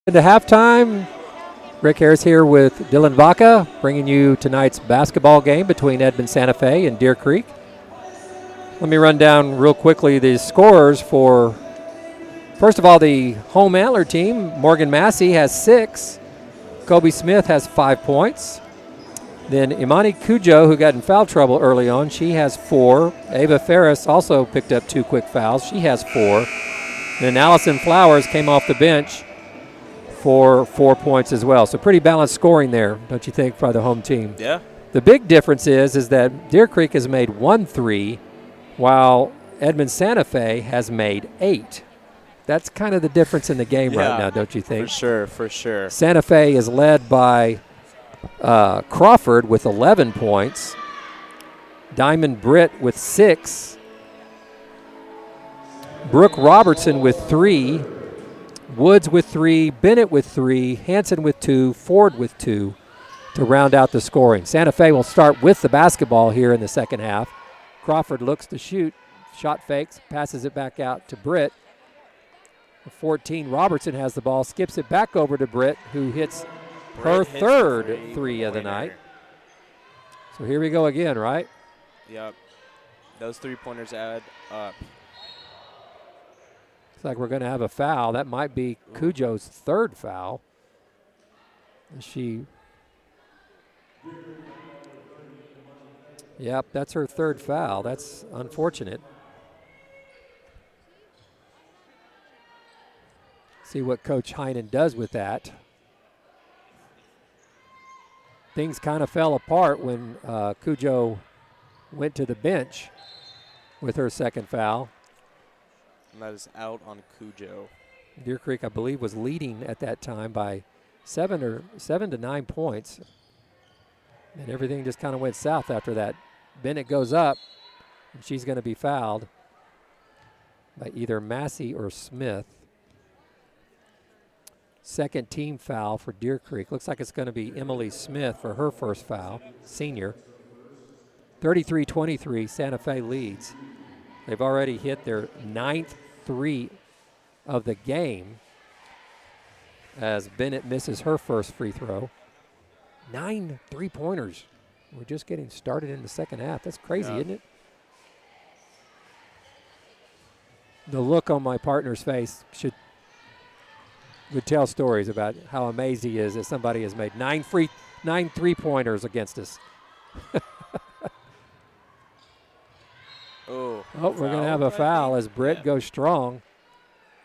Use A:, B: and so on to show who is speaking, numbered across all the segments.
A: Into halftime, Rick Harris here with Dylan Vaca, bringing you tonight's basketball game between Edmond Santa Fe and Deer Creek. Let me run down real quickly the scores for, first of all, the home antler team. Morgan Massey has 6. Kobe Smith has 5 points. Then Imani Cujo, who got in foul trouble early on, she has 4. Ava Ferris also picked up 2 quick fouls. She has 4. Then Allison Flowers came off the bench for 4 points as well. So pretty balanced scoring there, don't you think, for the home team?
B: Yeah.
A: The big difference is that Deer Creek has made 1 3, while Edmond Santa Fe has made 8. That's kind of the difference in the game right now, don't you think?
B: For sure.
A: Santa Fe is led by Crawford with 11 points, Diamond Britt with 6, Brooke Robertson with 3, Woods with 3, Bennett with 3, Hanson with 2, Ford with 2 to round out the scoring. Santa Fe will start with the basketball here in the second half. Crawford looks to shoot, shot fakes, passes it back out to Britt. 14, Robertson has the ball, skips it back over to Britt, who hits her third three of the night. So here we go again, right?
B: Yep. Those 3-pointers add up.
A: Looks like we're going to have a foul. That might be Cujo's third foul. Yep, that's her third foul. That's unfortunate. See what Coach Heinen does with that. Things kind of fell apart when Cujo went to the bench with her second foul.
B: And that is out on Cujo.
A: Deer Creek, I believe, was leading at that time by 7 to 9 points. And everything just kind of went south after that. Bennett goes up, and she's going to be fouled by either Massey or Smith. Second team foul for Deer Creek. Looks like it's going to be Emily Smith for her first foul, senior. 33-23, Santa Fe leads. They've already hit their 9th 3 of the game as Bennett misses her first free throw. 9 3-pointers. We're just getting started in the second half. That's crazy, isn't it? The look on my partner's face would tell stories about how amazed he is that somebody has made 9 3-pointers against us. We're going to have a foul as Britt goes strong.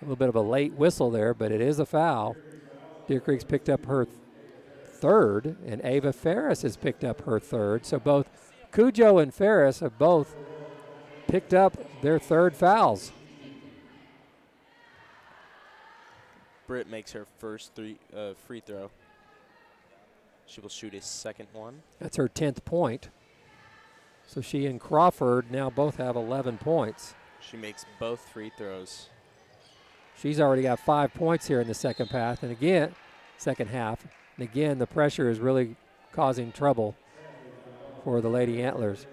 A: A little bit of a late whistle there, but it is a foul. Deer Creek's picked up her third, and Ava Ferris has picked up her third. So both Cujo and Ferris have both picked up their third fouls.
B: Britt makes her first free throw. She will shoot a second one.
A: That's her 10th point. So she and Crawford now both have 11 points.
B: She makes both free throws.
A: She's already got 5 points here in the second half. And again, the pressure is really causing trouble for the Lady Antlers.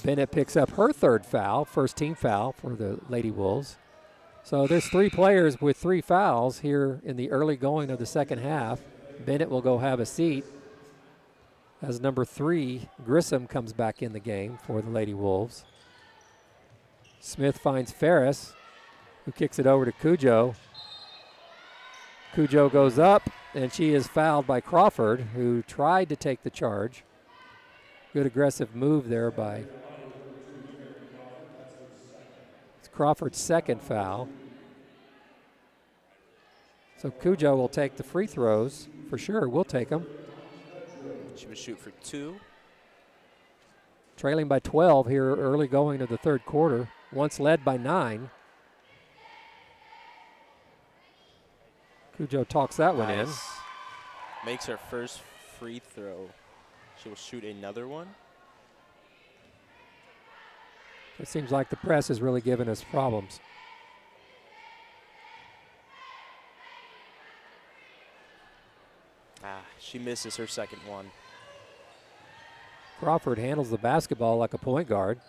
A: Bennett picks up her third foul, first team foul for the Lady Wolves. So there's 3 players with 3 fouls here in the early going of the second half. Bennett will go have a seat as number 3, Grissom, comes back in the game for the Lady Wolves. Smith finds Ferris, who kicks it over to Cujo. Cujo goes up, and she is fouled by Crawford, who tried to take the charge. Good aggressive move there by Crawford's second foul. So Cujo will take the free throws for sure. We'll take them.
B: She will shoot for 2.
A: Trailing by 12 here early going of the third quarter. Once led by 9. Cujo talks that one in.
B: Makes her first free throw. She will shoot another one.
A: It seems like the press is really giving us problems.
B: She misses her second one.
A: Crawford handles the basketball like a point guard.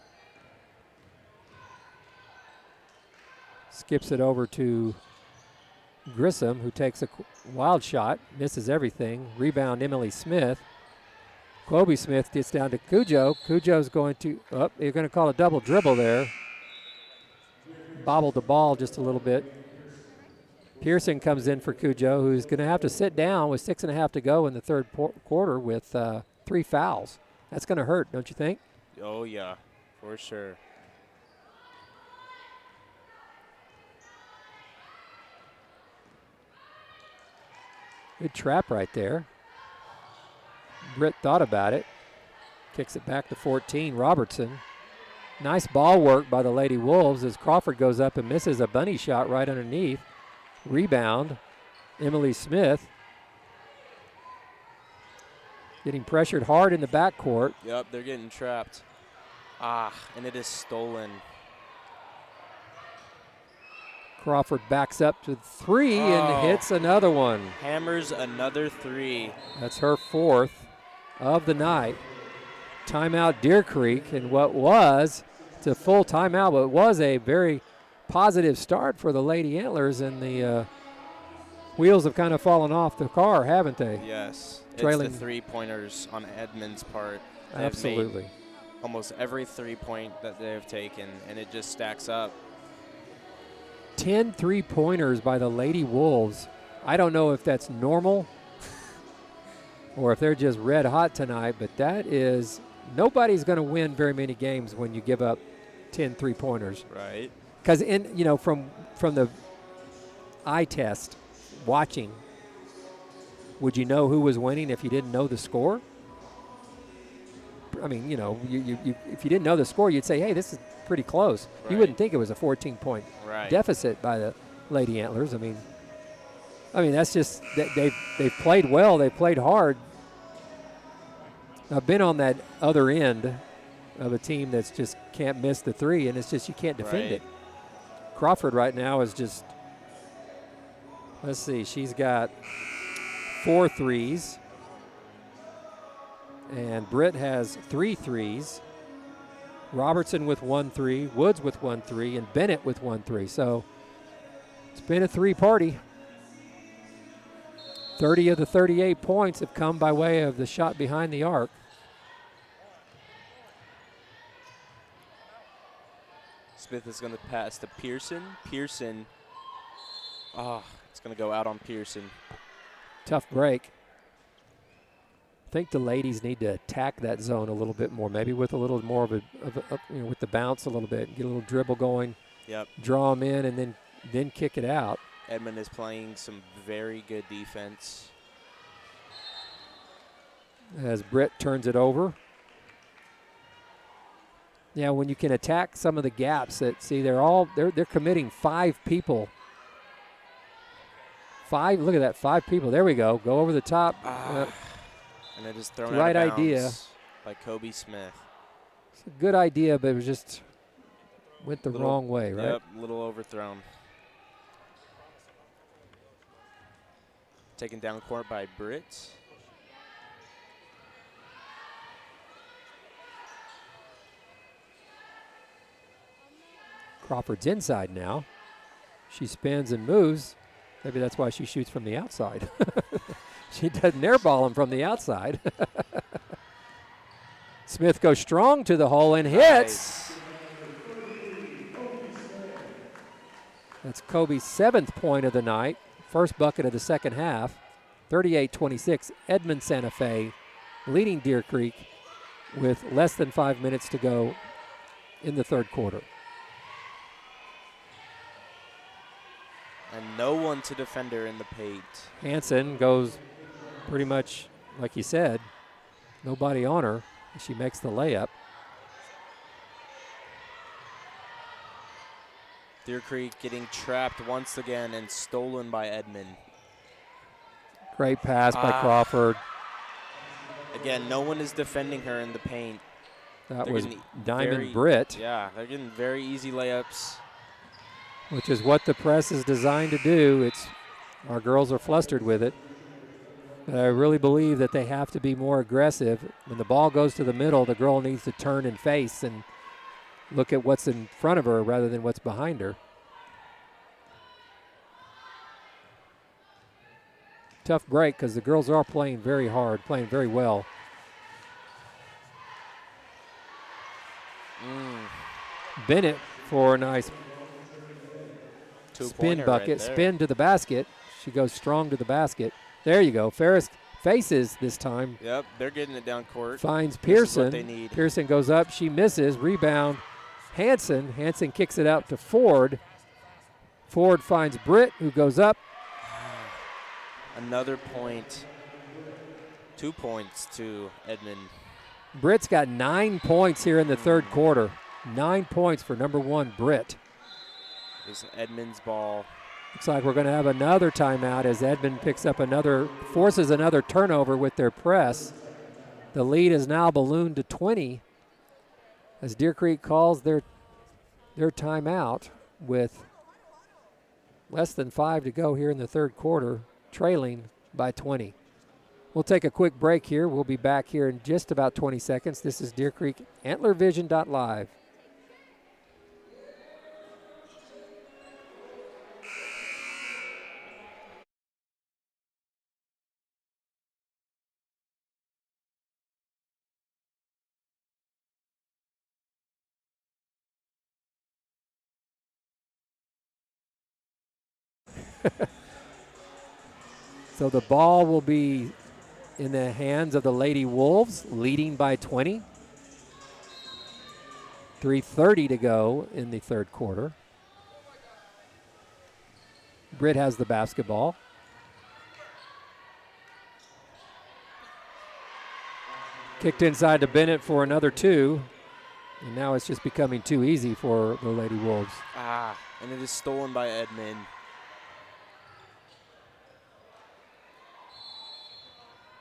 A: Skips it over to Grissom, who takes a wild shot, misses everything. Rebound, Emily Smith. Kobe Smith gets down to Cujo. Cujo's going to, you're going to call a double dribble there. Bobbled the ball just a little bit. Pearson comes in for Cujo, who's going to have to sit down with 6.5 to go in the third quarter with 3 fouls. That's going to hurt, don't you think?
B: Oh, yeah, for sure.
A: Good trap right there. Britt thought about it. Kicks it back to 14. Robertson. Nice ball work by the Lady Wolves as Crawford goes up and misses a bunny shot right underneath. Rebound, Emily Smith. Getting pressured hard in the backcourt.
B: Yep, they're getting trapped. And it is stolen.
A: Crawford backs up to 3 and hits another one.
B: Hammers another 3.
A: That's her 4th of the night. Timeout Deer Creek, and what was, it's a full timeout, but it was a very positive start for the Lady Antlers, and the wheels have kind of fallen off the car, haven't they?
B: Yes.
A: Trailing.
B: It's the 3-pointers on Edmond's part.
A: Absolutely.
B: Made almost every 3-point that they have taken, and it just stacks up.
A: 10 3-pointers by the Lady Wolves. I don't know if that's normal or if they're just red hot tonight, but that is, nobody's going to win very many games when you give up 10 3-pointers.
B: Right.
A: Because from the eye test, watching, would you know who was winning if you didn't know the score? I mean, you if you didn't know the score, you'd say, hey, this is pretty close.
B: Right.
A: You wouldn't think it was a 14-point
B: Right.
A: deficit by the Lady Antlers. I mean, that's just they've played well. They played hard. I've been on that other end of a team that's just can't miss the 3, and it's just you can't defend it. Crawford right now is just, let's see, she's got 4 threes, and Britt has 3 threes. Robertson with 1 3, Woods with 1 3, and Bennett with 1 3. So it's been a 3-party. 30 of the 38 points have come by way of the shot behind the arc.
B: Smith is going to pass to Pearson. Pearson, it's going to go out on Pearson.
A: Tough break. I think the ladies need to attack that zone a little bit more, maybe with a little more of a with the bounce a little bit, get a little dribble going.
B: Yep.
A: Draw them in and then kick it out.
B: Edmond is playing some very good defense.
A: As Britt turns it over. Yeah, when you can attack some of the gaps they're committing 5 people. 5, look at that, 5 people. There we go. Go over the top.
B: And it is thrown
A: right
B: out of bounds
A: idea
B: by Kobe Smith.
A: It's a good idea, but it was just went the wrong way, right?
B: Yep, a little overthrown. Taken down court by Britt.
A: Crawford's inside now. She spins and moves. Maybe that's why she shoots from the outside. She doesn't airball him from the outside. Smith goes strong to the hole and hits.
B: Nice.
A: That's Kobe's 7th point of the night. First bucket of the second half. 38-26, Edmond Santa Fe leading Deer Creek with less than 5 minutes to go in the third quarter.
B: And no one to defend her in the paint.
A: Hansen goes pretty much like he said, nobody on her. She makes the layup.
B: Deer Creek getting trapped once again and stolen by Edmond.
A: Great pass by Crawford.
B: Again, no one is defending her in the paint.
A: That was Diamond Britt.
B: Yeah, they're getting very easy layups.
A: Which is what the press is designed to do. Our girls are flustered with it. But I really believe that they have to be more aggressive. When the ball goes to the middle, the girl needs to turn and face and look at what's in front of her rather than what's behind her. tough break because the girls are playing very hard, playing very well. Bennett for a nice spin bucket, spin to the basket. She goes strong to the basket. There you go. Ferris faces this time.
B: Yep, they're getting it down court.
A: Finds
B: This is
A: Pearson.
B: what they need.
A: Pearson goes up. She misses. Rebound. Hanson. Hanson kicks it out to Ford. Ford finds Britt, who goes up.
B: Another point. 2 points to Edmond.
A: Britt's got 9 points here in the third quarter. 9 points for number 1, Britt.
B: Is Edmond's ball.
A: Looks like we're going to have another timeout as Edmond forces another turnover with their press. The lead is now ballooned to 20 as Deer Creek calls their timeout with less than 5 to go here in the third quarter, trailing by 20. We'll take a quick break here. We'll be back here in just about 20 seconds. This is Deer Creek AntlerVision.live. So the ball will be in the hands of the Lady Wolves, leading by 20. 3:30 to go in the third quarter. Britt has the basketball. Kicked inside to Bennett for another 2. And now it's just becoming too easy for the Lady Wolves.
B: And it is stolen by Edmond.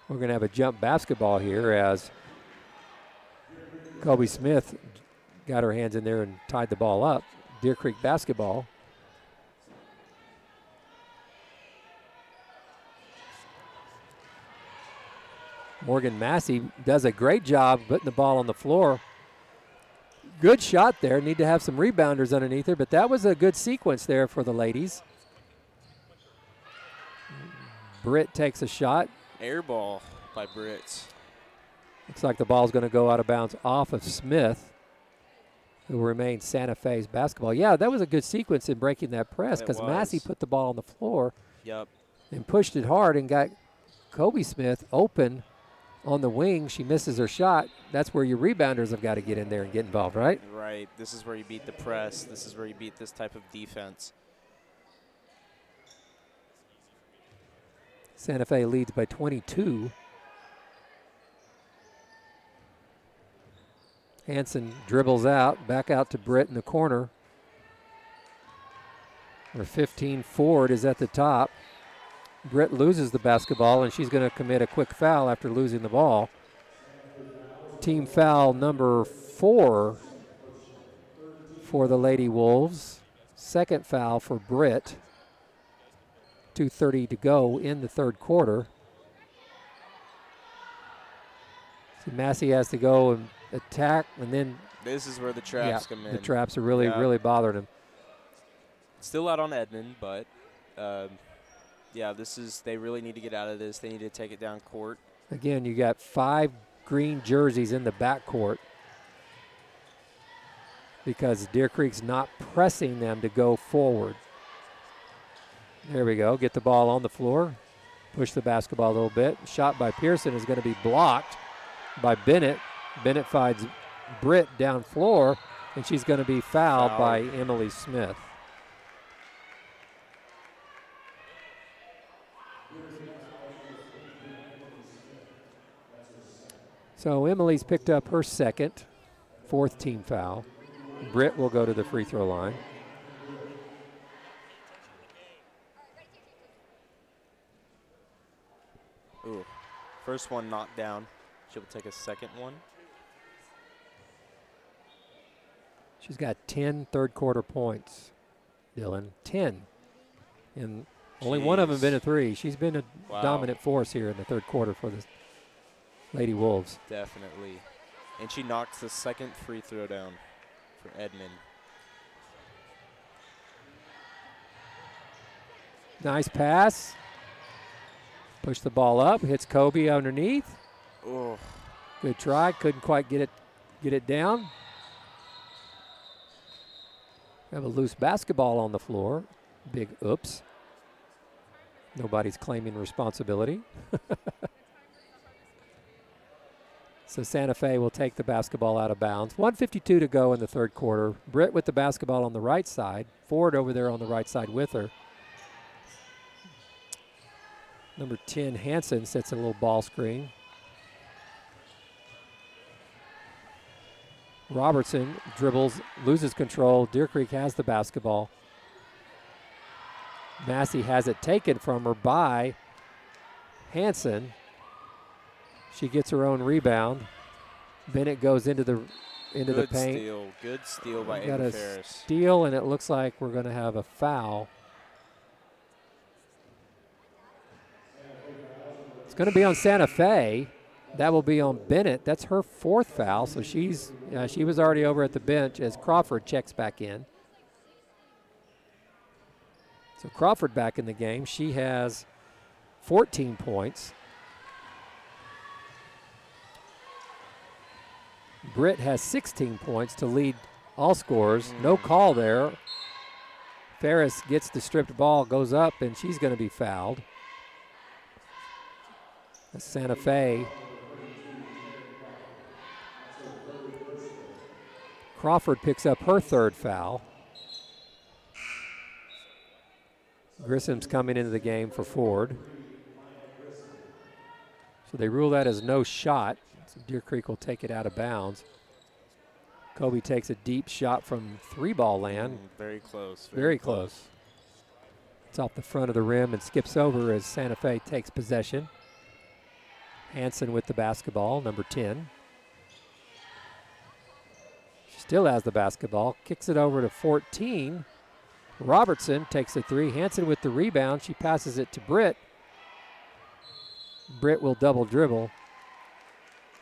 A: We're going to have a jump basketball here as Kobe Smith got her hands in there and tied the ball up. Deer Creek basketball. Morgan Massey does a great job putting the ball on the floor. Good shot there. Need to have some rebounders underneath her, but that was a good sequence there for the ladies. Britt takes a shot.
B: Air ball by Britt.
A: Looks like the ball's going to go out of bounds off of Smith, who remains Santa Fe's basketball. Yeah, that was a good sequence in breaking that press because Massey put the ball on the floor.
B: Yep.
A: And pushed it hard and got Kobe Smith open on the wing. She misses her shot. That's where your rebounders have got to get in there and get involved, right?
B: Right. This is where you beat the press. This is where you beat this type of defense.
A: Santa Fe leads by 22. Hanson dribbles out, back out to Britt in the corner. Her 15 Ford is at the top. Britt loses the basketball, and she's going to commit a quick foul after losing the ball. Team foul number 4 for the Lady Wolves. Second foul for Britt. 2:30 to go in the third quarter. So Massey has to go and attack, and then
B: this is where the traps come in.
A: The traps are really bothering him.
B: Still out on Edmond, but they really need to get out of this. They need to take it down court.
A: Again, you got 5 green jerseys in the backcourt because Deer Creek's not pressing them to go forward. There we go. Get the ball on the floor. Push the basketball a little bit. Shot by Pearson is going to be blocked by Bennett. Bennett finds Britt down floor, and she's going to be fouled by Emily Smith. So Emily's picked up her second, 4th team foul. Britt will go to the free throw line.
B: Ooh, first one knocked down. She'll take a second one.
A: She's got 10 third quarter points, Dylan. 10. And only one of them been a 3. She's been a dominant force here in the third quarter for the Lady Wolves.
B: Definitely. And she knocks the second free throw down for Edmond.
A: Nice pass. Push the ball up, hits Kobe underneath.
B: Oh,
A: Good try, couldn't quite get it down. We have a loose basketball on the floor. Big oops. Nobody's claiming responsibility. So Santa Fe will take the basketball out of bounds. 1:52 to go in the third quarter. Britt with the basketball on the right side. Ford over there on the right side with her. Number 10, Hanson, sets a little ball screen. Robertson dribbles, loses control. Deer Creek has the basketball. Massey has it taken from her by Hanson. She gets her own rebound. Bennett goes into the paint.
B: Good steal by
A: Got
B: Ava
A: a
B: Ferris.
A: steal, and it looks like we're going to have a foul. It's going to be on Santa Fe. That will be on Bennett. That's her fourth foul, so she was already over at the bench as Crawford checks back in. So Crawford back in the game. She has 14 points. Britt has 16 points to lead all scorers. No call there. Ferris gets the stripped ball, goes up, and she's going to be fouled. That's Santa Fe. Crawford picks up her third foul. Grissom's coming into the game for Ford. So they rule that as no shot. So Deer Creek will take it out of bounds. Kobe takes a deep shot from three-ball land.
B: Very close.
A: Very close. It's off the front of the rim and skips over as Santa Fe takes possession. Hanson with the basketball, number 10. She still has the basketball. Kicks it over to 14. Robertson takes a three. Hanson with the rebound. She passes it to Britt. Britt will double dribble.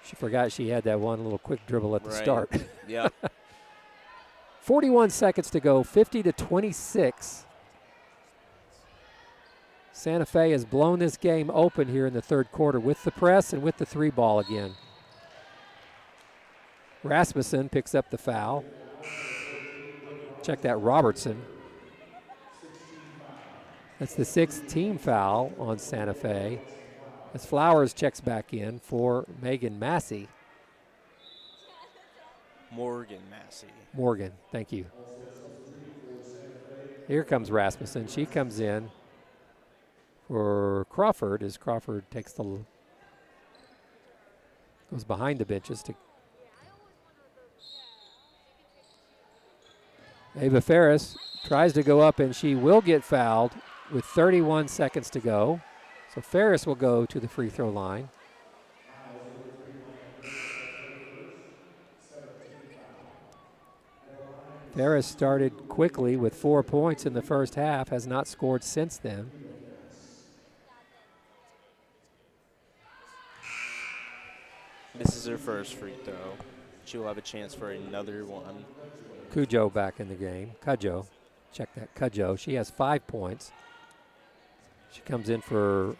A: She forgot she had that one little quick dribble at the start.
B: Yep.
A: 41 seconds to go, 50-26. Santa Fe has blown this game open here in the third quarter with the press and with the three ball again. Rasmussen picks up the foul. Check that, Robertson. That's the sixth team foul on Santa Fe. As Flowers checks back in for Megan Massey.
B: Morgan Massey.
A: Morgan, thank you. Here comes Rasmussen. She comes in for Crawford as Crawford goes behind the benches to Ava Ferris tries to go up, and she will get fouled with 31 seconds to go. So Ferris will go to the free throw line. Ferris started quickly with 4 points in the first half, has not scored since then.
B: This is her first free throw. She will have a chance for another one.
A: Cujo back in the game. Cujo. Check that, Cujo. She has 5 points. She comes in for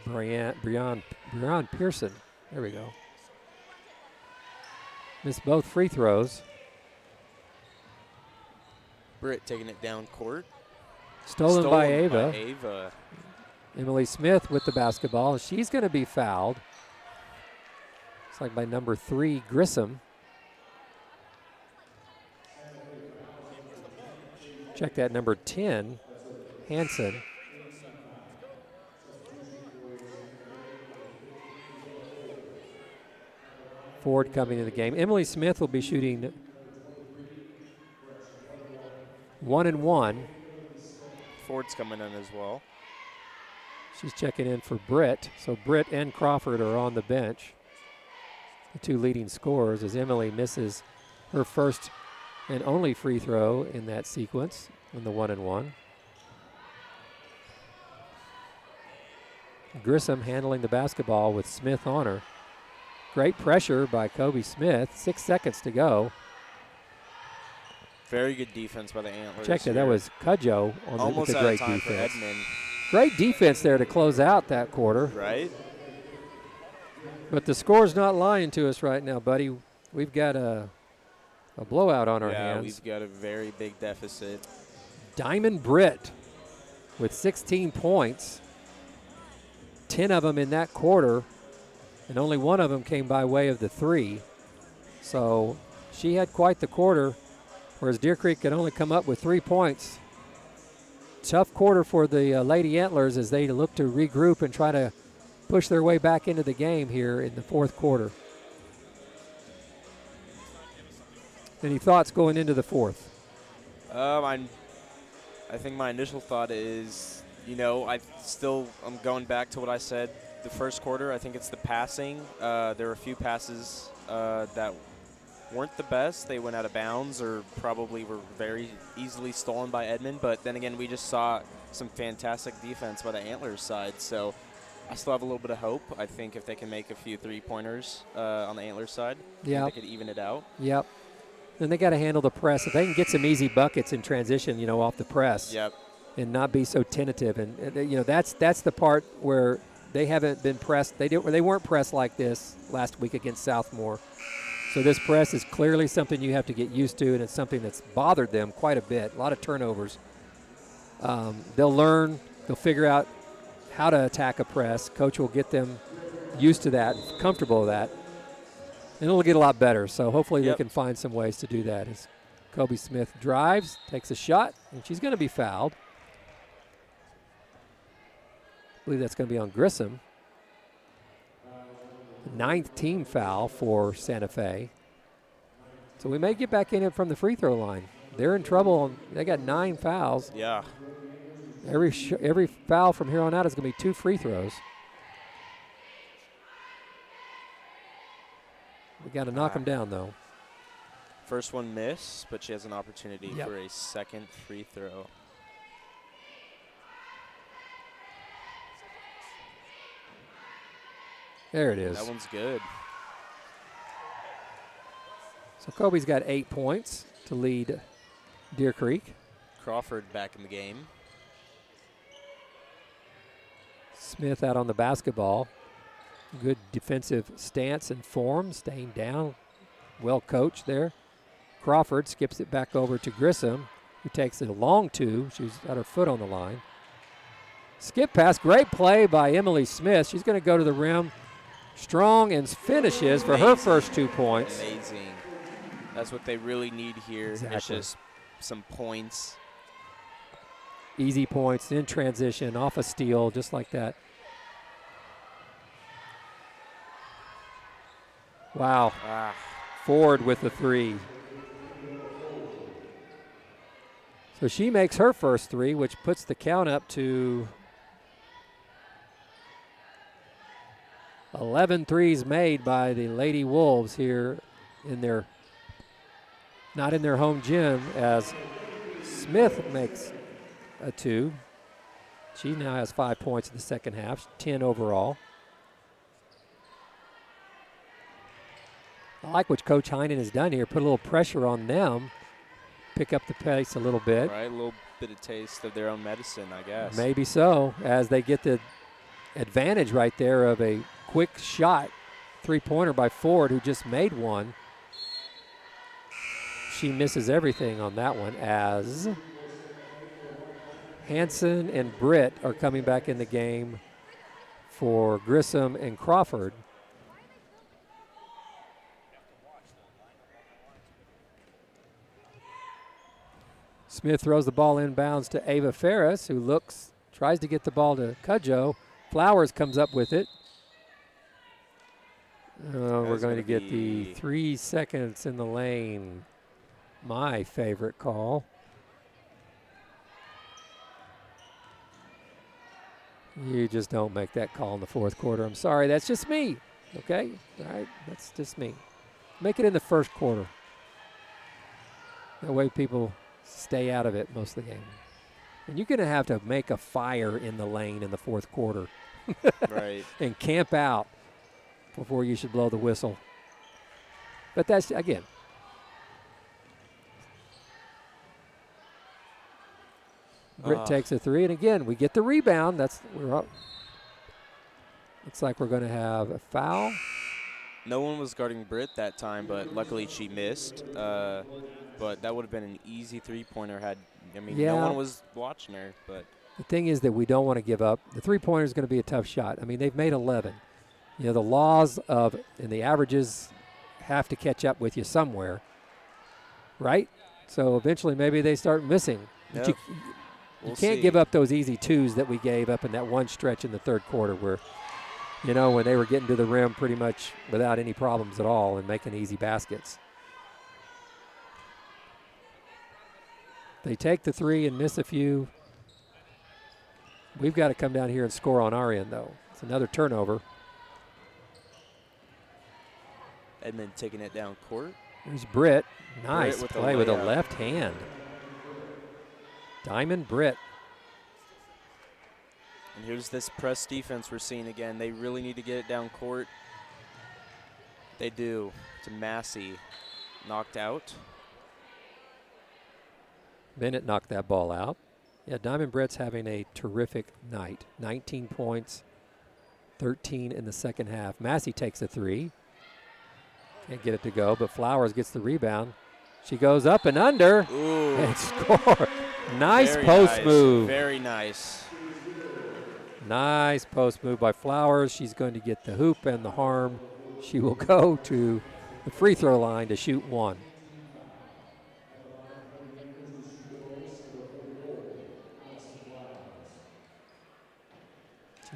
A: Breon Pearson. There we go. Missed both free throws.
B: Britt taking it down court.
A: Stolen by Ava. Emily Smith with the basketball. She's going to be fouled. It's like by number 3, Grissom. Check that, number 10, Hanson. Ford coming in the game. Emily Smith will be shooting 1-1.
B: Ford's coming in as well.
A: She's checking in for Britt. So Britt and Crawford are on the bench. The two leading scorers as Emily misses her first and only free throw in that sequence in the 1-1. Grissom handling the basketball with Smith on her. Great pressure by Kobe Smith. 6 seconds to go.
B: Very good defense by the Antlers.
A: Check that. That was Cudjoe on
B: almost
A: with a
B: out
A: great
B: of time
A: defense.
B: for Edmond.
A: Great defense there to close out that quarter.
B: Right?
A: But the score's not lying to us right now, buddy. We've got a blowout on our
B: Yeah,
A: hands.
B: we've got a very big deficit.
A: Diamond Britt with 16 points, 10 of them in that quarter, and only one of them came by way of the three. So she had quite the quarter, whereas Deer Creek could only come up with 3 points. Tough quarter for the Lady Antlers as they look to regroup and try to push their way back into the game here in the fourth quarter. Any thoughts going into the fourth?
B: I think my initial thought is, I'm going back to what I said the first quarter. I think it's the passing. There were a few passes that weren't the best. They went out of bounds or probably were very easily stolen by Edmond. But then again, we just saw some fantastic defense by the Antlers side. So I still have a little bit of hope. I think if they can make a few three-pointers on the Antlers side, they could even it out.
A: Yep. And they got to handle the press. If they can get some easy buckets in transition, off the press, and not be so tentative, and that's the part where they haven't been pressed. They weren't pressed like this last week against Southmore. So this press is clearly something you have to get used to, and it's something that's bothered them quite a bit. A lot of turnovers. They'll learn. They'll figure out how to attack a press. Coach will get them used to that, and comfortable with that. And it'll get a lot better, so hopefully they can find some ways to do that. As Kobe Smith drives, takes a shot, and she's going to be fouled. I believe that's going to be on Grissom. 9th team foul for Santa Fe. So we may get back in it from the free throw line. They're in trouble. They got 9 fouls.
B: Yeah.
A: Every foul from here on out is going to be 2 free throws. We got to knock them down, though.
B: First one missed, but she has an opportunity for a second free throw.
A: There it is.
B: That one's good.
A: So Kobe's got 8 points to lead Deer Creek.
B: Crawford back in the game.
A: Smith out on the basketball. Good defensive stance and form, staying down. Well coached there. Crawford skips it back over to Grissom, who takes it a long two. She's got her foot on the line. Skip pass, great play by Emily Smith. She's going to go to the rim strong and finishes for her first 2 points.
B: Amazing. That's what they really need here.
A: Exactly.
B: It's just some points.
A: Easy points in transition, off a steal, just like that. Wow. Ford with the 3. So she makes her first 3, which puts the count up to 11 threes made by the Lady Wolves here in their, not in their home gym, as Smith makes a 2. She now has 5 points in the second half, 10 overall. I like what Coach Heinen has done here, put a little pressure on them, pick up the pace a little bit.
B: Right, a little bit of taste of their own medicine, I guess.
A: Maybe so, as they get the advantage right there of a quick shot, 3-pointer by Ford, who just made one. She misses everything on that one, as Hanson and Britt are coming back in the game for Grissom and Crawford. Smith throws the ball inbounds to Ava Ferris, who tries to get the ball to Cudjoe. Flowers comes up with it. We're going to get the 3 seconds in the lane. My favorite call. You just don't make that call in the fourth quarter. I'm sorry, that's just me. Okay? All right, that's just me. Make it in the first quarter. That way people stay out of it most of the game. And you're going to have to make a fire in the lane in the fourth quarter.
B: Right.
A: And camp out before you should blow the whistle. But that's, again, Britt takes a 3, and again, we get the rebound. We're up. Looks like we're going to have a foul.
B: No one was guarding Britt that time, but luckily she missed. But that would have been an easy three-pointer no one was watching her. But
A: the thing is that we don't want to give up. The three-pointer is going to be a tough shot. I mean, they've made 11. You know, the laws and the averages have to catch up with you somewhere, right? So eventually maybe they start missing.
B: Yep.
A: But you can't give up those easy twos that we gave up in that one stretch in the third quarter where, you know, when they were getting to the rim pretty much without any problems at all and making easy baskets. They take the 3 and miss a few. We've got to come down here and score on our end, though. It's another turnover.
B: Edmond taking it down court.
A: There's Britt. Nice
B: Britt
A: play with a left hand. Diamond Britt.
B: And here's this press defense we're seeing again. They really need to get it down court. They do. To Massey. Knocked out.
A: Bennett knocked that ball out. Yeah, Diamond Britt's having a terrific night. 19 points, 13 in the second half. Massey takes a 3. Can't get it to go, but Flowers gets the rebound. She goes up and under.
B: Ooh.
A: And score. Nice post move.
B: Very nice.
A: Nice post move by Flowers. She's going to get the hoop and the harm. She will go to the free throw line to shoot 1.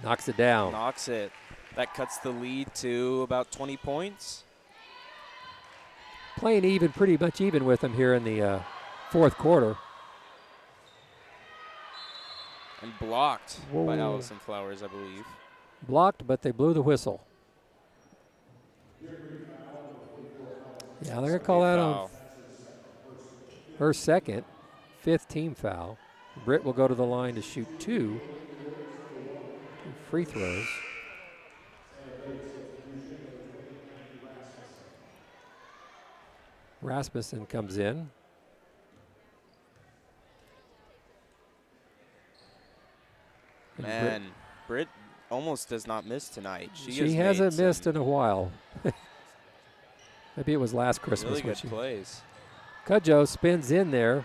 A: Knocks it down.
B: Knocks it. That cuts the lead to about 20 points.
A: Playing even, pretty much even with them here in the fourth quarter.
B: And blocked by Allison Flowers, I believe.
A: Blocked, but they blew the whistle. Yeah, they're going to call that on her second, 5th team foul. Britt will go to the line to shoot 2 free throws. Rasmussen comes in.
B: Man, Britt almost does not miss tonight.
A: She hasn't missed in a while. Maybe it was last Christmas.
B: Really good plays.
A: Cudjoe spins in there.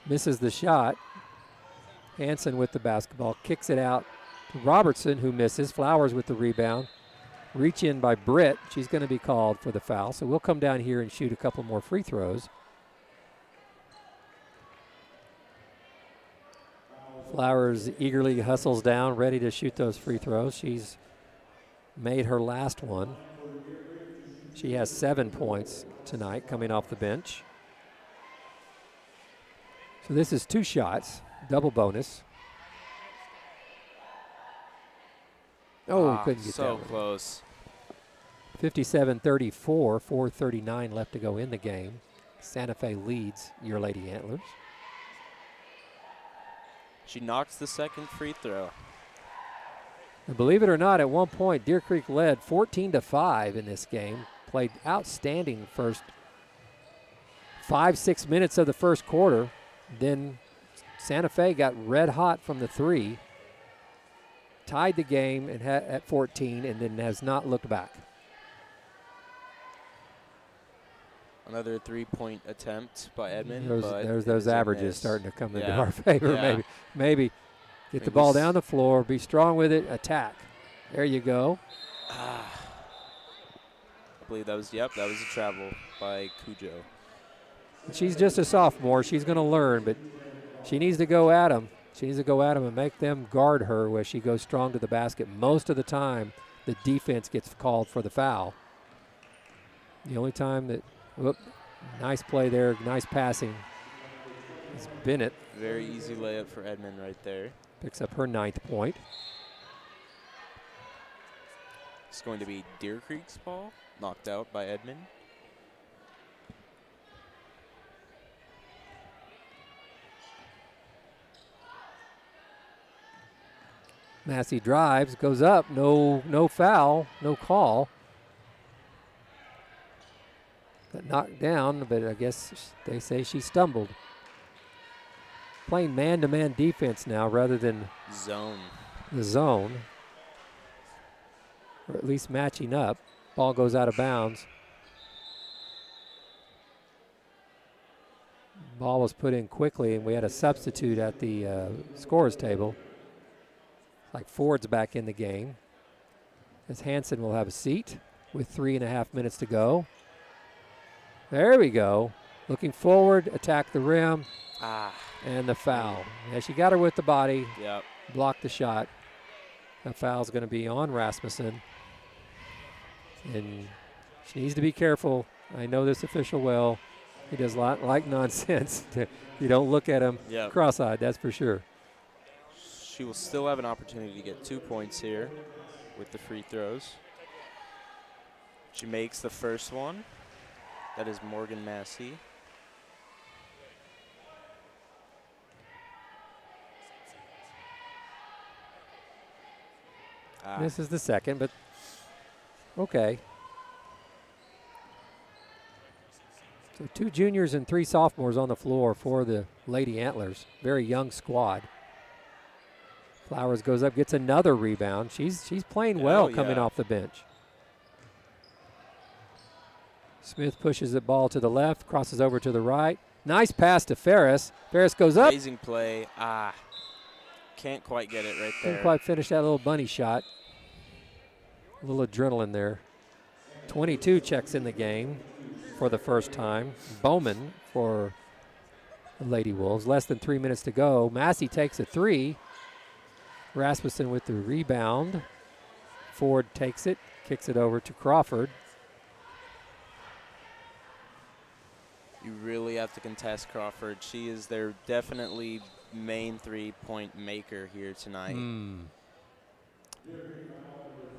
A: Misses the shot. Hanson with the basketball. Kicks it out to Robertson, who misses. Flowers with the rebound. Reach in by Britt. She's going to be called for the foul. So we'll come down here and shoot a couple more free throws. Flowers eagerly hustles down, ready to shoot those free throws. She's made her last one. She has 7 points tonight coming off the bench. So this is 2 shots, double bonus. Oh, couldn't get
B: so
A: that one.
B: close.
A: 57-34, 4:39 left to go in the game. Santa Fe leads your Lady Antlers.
B: She knocks the second free throw.
A: And believe it or not, at one point, Deer Creek led 14-5 in this game. Played outstanding first 5-6 minutes of the first quarter. Then Santa Fe got red hot from the 3. Tied the game and at 14 and then has not looked back.
B: Another 3-point attempt by Edmond.
A: There's those averages starting to come into our favor.
B: Yeah.
A: Maybe get the ball down the floor, be strong with it, attack. There you go.
B: I believe that was a travel by Cujo.
A: She's just a sophomore. She's going to learn, but she needs to go at them. She needs to go at them and make them guard her where she goes strong to the basket. Most of the time, the defense gets called for the foul. The only time that, nice play there, nice passing, is Bennett.
B: Very easy layup for Edmond right there.
A: Picks up her 9th point.
B: It's going to be Deer Creek's ball, knocked out by Edmond.
A: Massey drives, goes up, no foul, no call. Got knocked down, but I guess they say she stumbled. playing man-to-man defense now rather than
B: Zone.
A: the zone, or at least matching up. Ball goes out of bounds. Ball was put in quickly, and we had a substitute at the scorers table. Like Ford's back in the game, as Hansen will have a seat with 3.5 minutes to go. There we go. Looking forward, attack the rim, and the foul. Yeah, she got her with the body,
B: Yep.
A: blocked the shot. That foul's going to be on Rasmussen. And she needs to be careful. I know this official well. He does not like nonsense. You don't look at him
B: Yep.
A: cross-eyed, that's for sure.
B: She will still have an opportunity to get 2 points here with the free throws. She makes the first one. That is Morgan Massey.
A: This is the second, but okay. So 2 juniors and 3 sophomores on the floor for the Lady Antlers. Very young squad. Flowers goes up, gets another rebound. She's playing well coming off the bench. Smith pushes the ball to the left, crosses over to the right. Nice pass to Ferris. Ferris goes up.
B: Amazing play. Can't quite get it right there.
A: Didn't quite finish that little bunny shot. A little adrenaline there. 22 checks in the game for the first time. Bowman for the Lady Wolves. Less than 3 minutes to go. Massey takes a 3. Rasmussen with the rebound. Ford takes it, kicks it over to Crawford.
B: You really have to contest Crawford. She is their definitely main 3-point maker here tonight.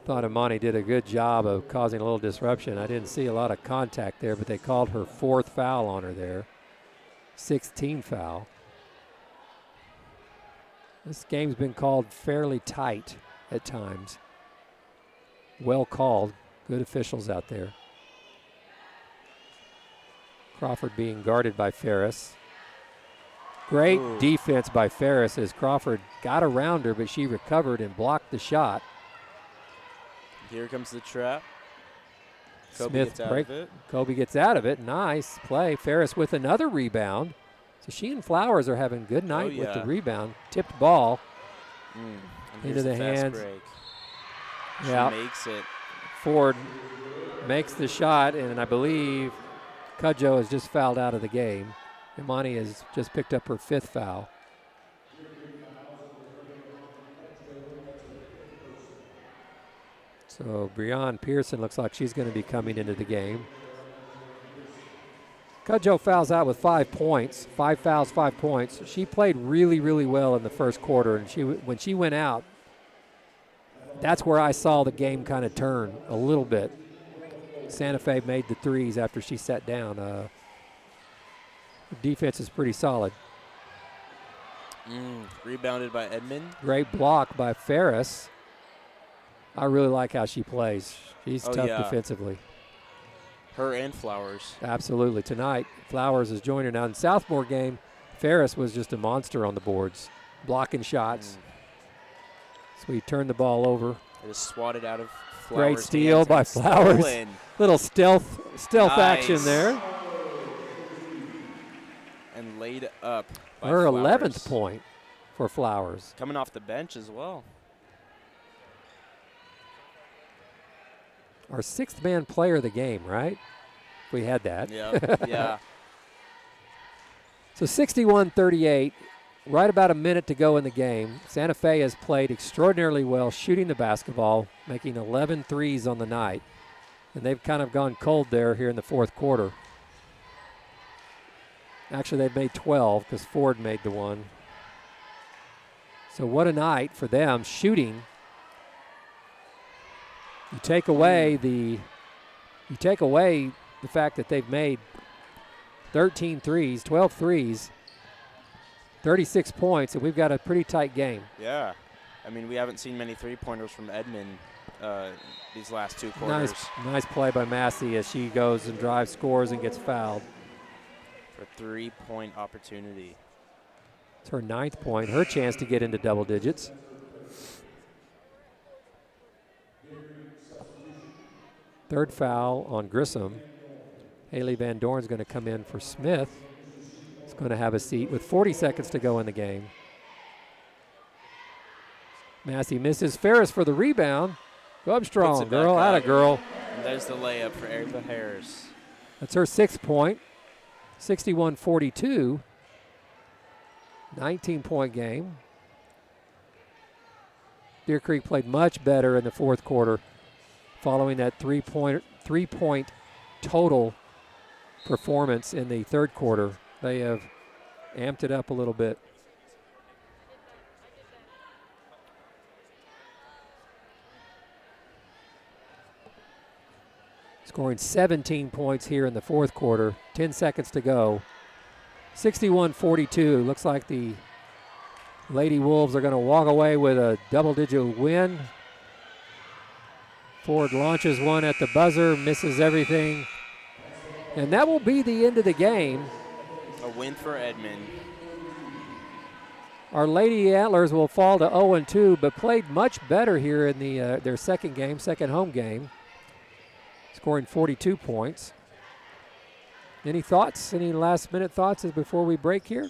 A: Thought Imani did a good job of causing a little disruption. I didn't see a lot of contact there, but they called her 4th foul on her there. 16 foul. This game's been called fairly tight at times. Well called. Good officials out there. Crawford being guarded by Ferris. Great defense by Ferris as Crawford got around her, but she recovered and blocked the shot.
B: Here comes the trap. Kobe
A: Smith
B: gets out of it.
A: Kobe gets out of it. Nice play. Ferris with another rebound. So she and Flowers are having a good night with the rebound. Tipped ball into the hands.
B: Break.
A: Yeah.
B: She makes it.
A: Ford makes the shot, and I believe Cudjoe has just fouled out of the game. Imani has just picked up her 5th foul. So Breon Pearson looks like she's going to be coming into the game. Cudjoe fouls out with 5 points. 5 fouls, 5 points. She played really, really well in the first quarter, and when she went out, that's where I saw the game kind of turn a little bit. Santa Fe made the threes after she sat down. The defense is pretty solid.
B: Rebounded by Edmond.
A: Great block by Ferris. I really like how she plays. She's tough defensively.
B: Her and Flowers.
A: Absolutely. Tonight, Flowers is joining her. Now in the Southmore game, Ferris was just a monster on the boards, blocking shots. So he turned the ball over.
B: It is swatted out of Flowers.
A: Great steal by Flowers. Little stealth action there.
B: And laid up by
A: her
B: Flowers.
A: 11th point for Flowers.
B: Coming off the bench as well.
A: Our 6th man player of the game, right? We had that.
B: Yeah.
A: So 61-38, right about a minute to go in the game. Santa Fe has played extraordinarily well shooting the basketball, making 11 threes on the night. And they've kind of gone cold there here in the 4th quarter. Actually, they've made 12 because Ford made the one. So what a night for them shooting. You take away the fact that they've made 13 threes, 12 threes, 36 points, and we've got a pretty tight game.
B: Yeah. I mean, we haven't seen many three-pointers from Edmond these last 2 quarters.
A: Nice play by Massey as she goes and drives, scores, and gets fouled.
B: For a 3-point opportunity.
A: It's her 9th point, her chance to get into double digits. Third foul on Grissom. Haley Van Dorn's going to come in for Smith. He's going to have a seat with 40 seconds to go in the game. Massey misses. Ferris for the rebound. Go up strong, girl. Atta girl.
B: And there's the layup for Ava Harris.
A: That's her 6th point. 61-42. 19-point game. Deer Creek played much better in the fourth quarter following that three-point total performance in the third quarter. They have amped it up a little bit. Scoring 17 points here in the fourth quarter. 10 seconds to go. 61-42. Looks like the Lady Wolves are going to walk away with a double-digit win. Ford launches one at the buzzer, misses everything. And that will be the end of the game.
B: A win for Edmond.
A: Our Lady Antlers will fall to 0-2, but played much better here in their second home game, scoring 42 points. Any thoughts, any last-minute thoughts before we break here?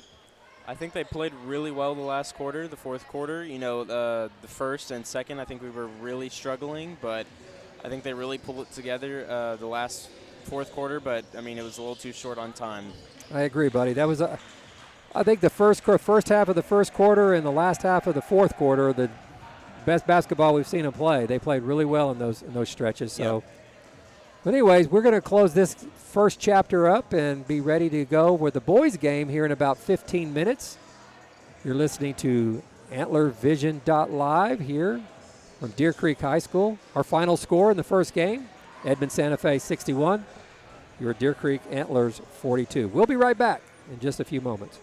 B: I think they played really well the last quarter, the fourth quarter. You know, the first and second, I think we were really struggling, but I think they really pulled it together the last fourth quarter, but, I mean, it was a little too short on time.
A: I agree, buddy. That was, I think, the first half of the first quarter and the last half of the fourth quarter, the best basketball we've seen them play. They played really well in those stretches. So,
B: yep.
A: But anyways, we're going to close this first chapter up and be ready to go with the boys' game here in about 15 minutes. You're listening to AntlerVision.live here from Deer Creek High School. Our final score in the first game, Edmond Santa Fe 61. Your Deer Creek Antlers 42. We'll be right back in just a few moments.